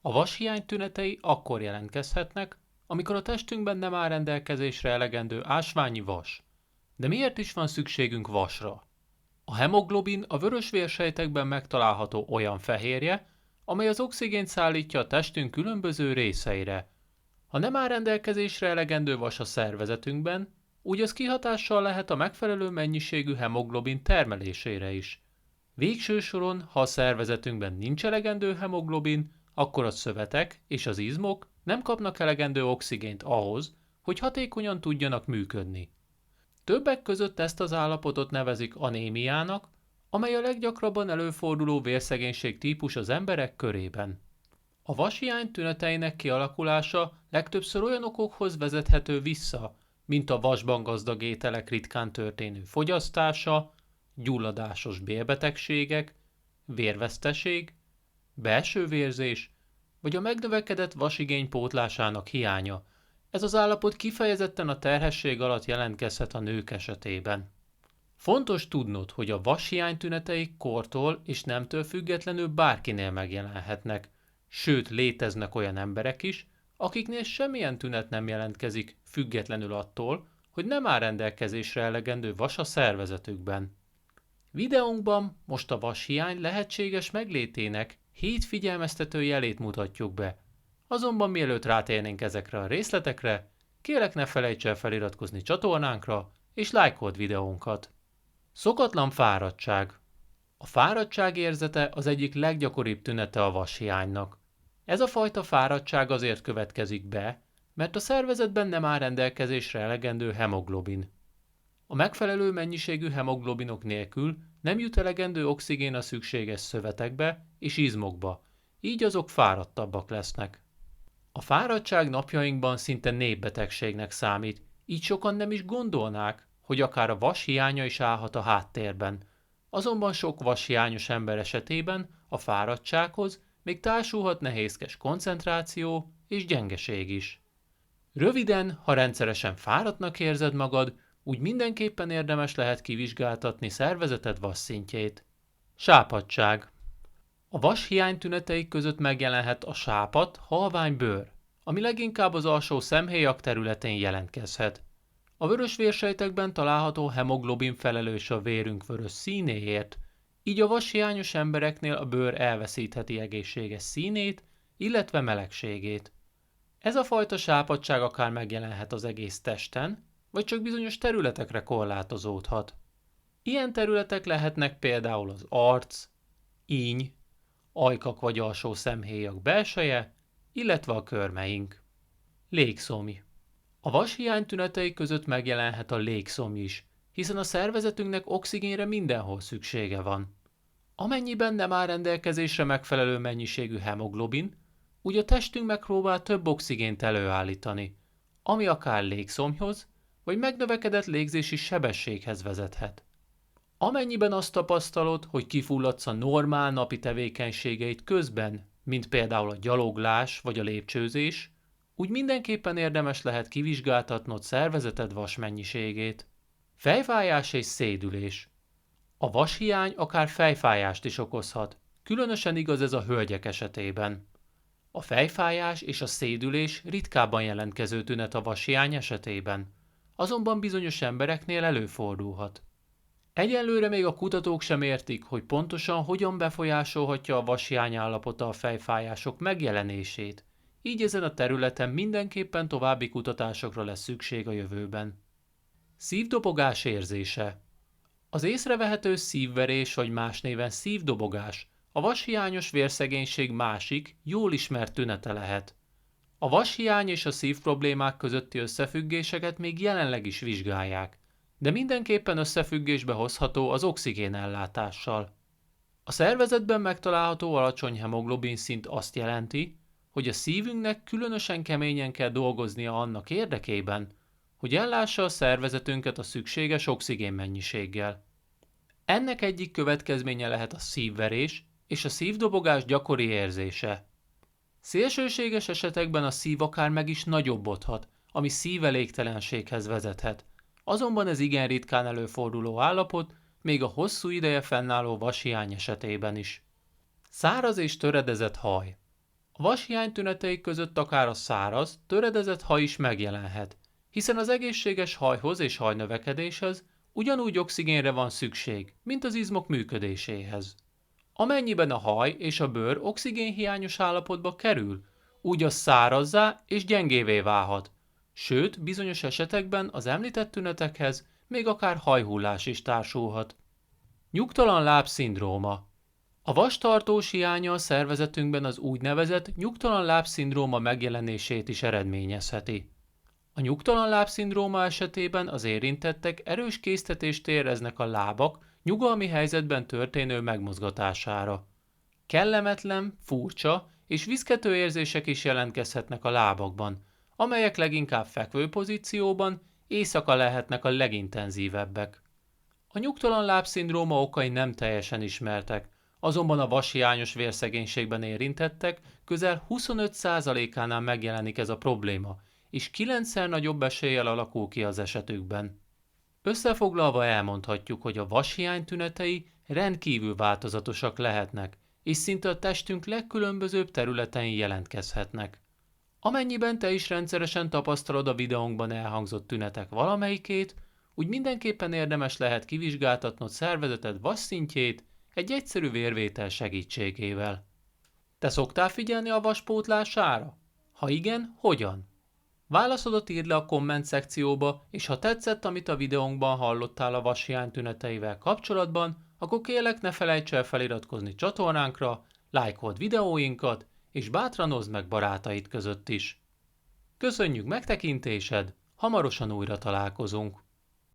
A vashiány tünetei akkor jelentkezhetnek, amikor a testünkben nem áll rendelkezésre elegendő ásványi vas. De miért is van szükségünk vasra? A hemoglobin a vörös vérsejtekben megtalálható olyan fehérje, amely az oxigént szállítja a testünk különböző részeire. Ha nem áll rendelkezésre elegendő vas a szervezetünkben, úgy az kihatással lehet a megfelelő mennyiségű hemoglobin termelésére is. Végső soron, ha a szervezetünkben nincs elegendő hemoglobin, akkor a szövetek és az izmok nem kapnak elegendő oxigént ahhoz, hogy hatékonyan tudjanak működni. Többek között ezt az állapotot nevezik anémiának, amely a leggyakrabban előforduló vérszegénység típus az emberek körében. A vashiány tüneteinek kialakulása legtöbbször olyan okokhoz vezethető vissza, mint a vasban gazdag ételek ritkán történő fogyasztása, gyulladásos bélbetegségek, vérveszteség, belső vérzés, vagy a megnövekedett vasigény pótlásának hiánya. Ez az állapot kifejezetten a terhesség alatt jelentkezhet a nők esetében. Fontos tudnod, hogy a vashiány tünetei kortól és nemtől függetlenül bárkinél megjelenhetnek, sőt léteznek olyan emberek is, akiknél semmilyen tünet nem jelentkezik, függetlenül attól, hogy nem áll rendelkezésre elegendő vas a szervezetükben. Videónkban most a vashiány lehetséges meglétének 7 figyelmeztető jelét mutatjuk be. Azonban mielőtt rátérnénk ezekre a részletekre, kérlek ne felejts el feliratkozni csatornánkra és lájkold videónkat. Szokatlan fáradtság. A fáradtság érzete az egyik leggyakoribb tünete a vashiánynak. Ez a fajta fáradtság azért következik be, mert a szervezetben nem áll rendelkezésre elegendő hemoglobin. A megfelelő mennyiségű hemoglobinok nélkül nem jut elegendő oxigén a szükséges szövetekbe és izmokba, így azok fáradtabbak lesznek. A fáradtság napjainkban szinte népbetegségnek számít, így sokan nem is gondolnák, hogy akár a vas hiánya is állhat a háttérben. Azonban sok vashiányos ember esetében a fáradtsághoz még társulhat nehézkes koncentráció és gyengeség is. Röviden, ha rendszeresen fáradtnak érzed magad, úgy mindenképpen érdemes lehet kivizsgáltatni szervezeted vasszintjét. Sápadtság. A vashiány tünetei között megjelenhet a sápadt, halvány bőr, ami leginkább az alsó szemhéjak területén jelentkezhet. A vörös vérsejtekben található hemoglobin felelős a vérünk vörös színéért, így a vashiányos embereknél a bőr elveszítheti egészséges színét, illetve melegségét. Ez a fajta sápadtság akár megjelenhet az egész testen, vagy csak bizonyos területekre korlátozódhat. Ilyen területek lehetnek például az arc, íny, ajkak vagy alsó szemhéjak belseje, illetve a körmeink. Légszomj. A vashiány tünetei között megjelenhet a légszomj is, hiszen a szervezetünknek oxigénre mindenhol szüksége van. Amennyiben nem áll rendelkezésre megfelelő mennyiségű hemoglobin, úgy a testünk megpróbál több oxigént előállítani, ami akár légszomjhoz, vagy megnövekedett légzési sebességhez vezethet. Amennyiben azt tapasztalod, hogy kifulladsz a normál napi tevékenységeid közben, mint például a gyaloglás vagy a lépcsőzés, úgy mindenképpen érdemes lehet kivizsgáltatnod szervezeted vasmennyiségét. Fejfájás és szédülés. A vashiány akár fejfájást is okozhat, különösen igaz ez a hölgyek esetében. A fejfájás és a szédülés ritkábban jelentkező tünet a vashiány esetében, azonban bizonyos embereknél előfordulhat. Egyelőre még a kutatók sem értik, hogy pontosan hogyan befolyásolhatja a vashiány állapota a fejfájások megjelenését, így ezen a területen mindenképpen további kutatásokra lesz szükség a jövőben. Szívdobogás érzése. Az észrevehető szívverés vagy más néven szívdobogás a vashiányos vérszegénység másik, jól ismert tünete lehet. A vashiány és a szívproblémák közötti összefüggéseket még jelenleg is vizsgálják, de mindenképpen összefüggésbe hozható az oxigénellátással. A szervezetben megtalálható alacsony hemoglobin szint azt jelenti, hogy a szívünknek különösen keményen kell dolgoznia annak érdekében, hogy ellássa a szervezetünket a szükséges oxigénmennyiséggel. Ennek egyik következménye lehet a szívverés és a szívdobogás gyakori érzése. Szélsőséges esetekben a szív akár meg is nagyobbodhat, ami szívelégtelenséghez vezethet. Azonban ez igen ritkán előforduló állapot, még a hosszú ideje fennálló vashiány esetében is. Száraz és töredezett haj. A vashiány tünetei között akár a száraz, töredezett haj is megjelenhet, hiszen az egészséges hajhoz és hajnövekedéshez ugyanúgy oxigénre van szükség, mint az izmok működéséhez. Amennyiben a haj és a bőr oxigénhiányos állapotba kerül, úgy az szárazzá és gyengévé válhat, sőt, bizonyos esetekben az említett tünetekhez még akár hajhullás is társulhat. Nyugtalan láb szindróma. A vas tartós hiánya a szervezetünkben az úgynevezett nyugtalan láb szindróma megjelenését is eredményezheti. A nyugtalan láb szindróma esetében az érintettek erős késztetést éreznek a lábak nyugalmi helyzetben történő megmozgatására. Kellemetlen, furcsa és viszkető érzések is jelentkezhetnek a lábakban, amelyek leginkább fekvő pozícióban éjszaka lehetnek a legintenzívebbek. A nyugtalan lábszindróma okai nem teljesen ismertek, azonban a vashiányos vérszegénységben érintettek közel 25%-ánál megjelenik ez a probléma, és 9-szer nagyobb eséllyel alakul ki az esetükben. Összefoglalva elmondhatjuk, hogy a vashiány tünetei rendkívül változatosak lehetnek, és szinte a testünk legkülönbözőbb területein jelentkezhetnek. Amennyiben te is rendszeresen tapasztalod a videónkban elhangzott tünetek valamelyikét, úgy mindenképpen érdemes lehet kivizsgáltatnod szervezeted vasszintjét egy egyszerű vérvétel segítségével. Te szoktál figyelni a vas pótlására? Ha igen, hogyan? Válaszodat írd le a komment szekcióba, és ha tetszett, amit a videónkban hallottál a vashiány tüneteivel kapcsolatban, akkor kérlek ne felejts el feliratkozni csatornánkra, lájkold videóinkat, és bátran oszd meg barátaid között is. Köszönjük megtekintésed, hamarosan újra találkozunk!